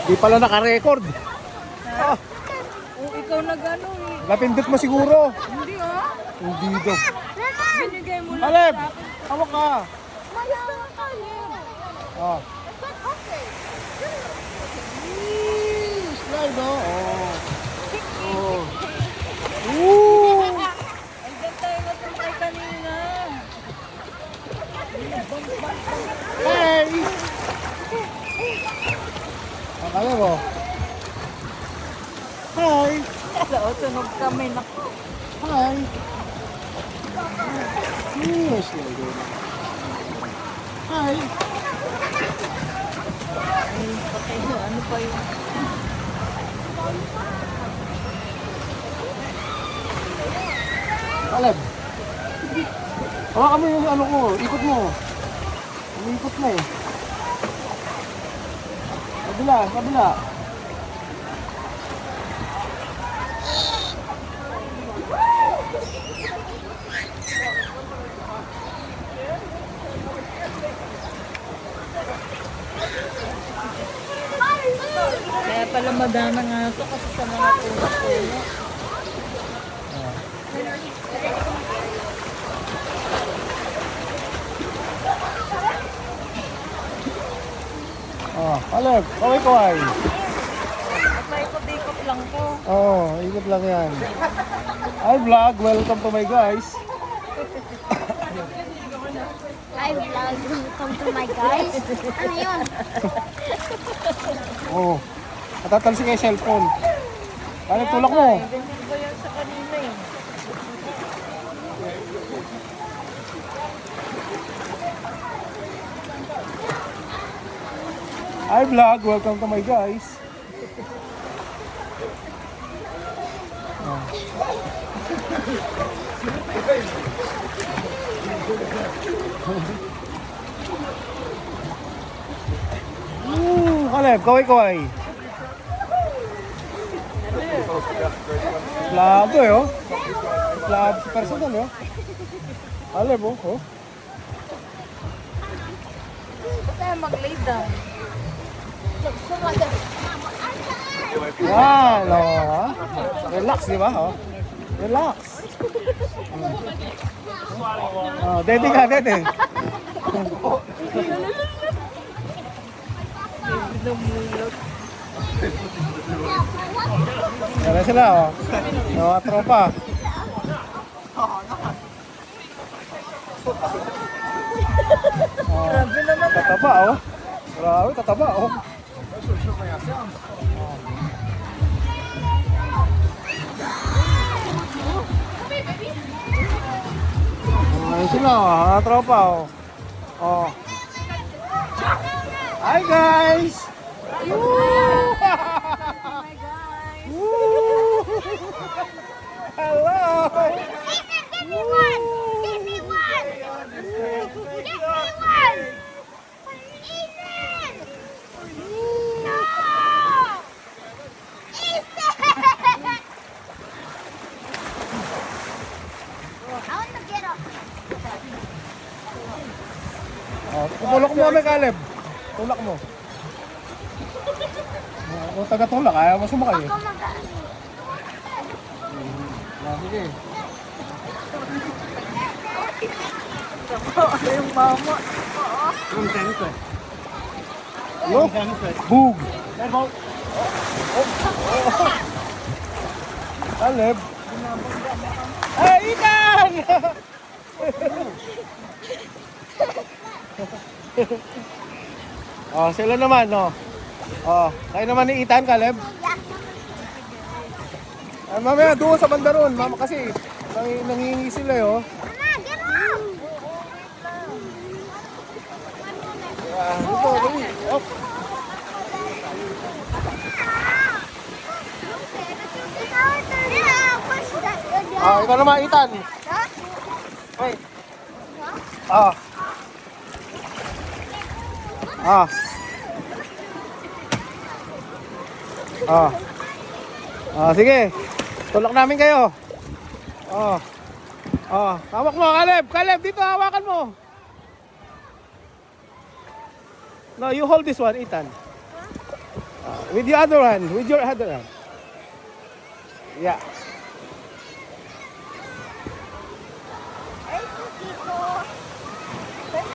Di pala naka-record. Ah, O ikaw nag-ano eh. napindot mo siguro. Hindi ah. Hindi daw. Binigay mo lang Caleb, sa akin. hawak ka. Ah. Slide, oh. Oh. Woo! Andyan tayo natungkay kanina. Hey! Akala mo? Hi! Oo, tunog kami. Naku. Hi! Yes, lady. Hi! Ay, patay mo. Ano pa yun? Caleb! Hawakan mo yung ano ko, ikot mo. Umiikot na eh. Kabila, kabila. Kaya pala madama nga ito kasi sa mga puno-puno. Oh, Caleb, kaway-kaway. Paikot-ikot lang po. Oh, ikot lang yan. Hi vlog, welcome to my guys. Hi vlog, welcome to my guys. Ano yun? Oh, natatalsi kayo cellphone. Caleb, tulak mo. Ganyan ba yan sa kanina eh? Hi vlog, welcome to my guys. Caleb, kaway-kaway. Plado eh, oh. Plado si personal, oh. Caleb, oh. Oh. Ba't tayo mag-lay down? Yan, oh. Relax, di ba? Oh. Relax. Oh, dede ka, dede. Namulot. Yan sila, oh. Mga tropa. Oh, Grabe naman. tataba, oh. Grabe, tataba, oh. Ayan sila, oh. Mga tropa, oh. Oh. Hi, guys! Woo! Woo! Hello! Give me one! Give me one! Give me one! Ethan! No! Ethan! I want to get up. Oh, tutulak mo kami, Caleb. Tulak mo. Kung taga-tulak, ayaw mo sumakay eh. Ako mag- Sige. Ano yung mama? Look! Boog! Caleb! Ay, Ethan! Oh, sila naman, no? Oh, kayo naman ni Ethan, Caleb. Ay, mamaya, doon sa banda ron. Mama, kasi nangihingi sila, oh. Mama, get up! Dito, dali. Oh. Yeah, push that. Ah, ikaw naman, Ethan. Wait. Ah. Ah. Ah. Ah, sige. Tulak namin kayo. Oh. Oh, hawak mo, Caleb. Caleb, dito hawakan mo. No, you hold this one, Ethan. With your other hand. With your other hand. Yeah.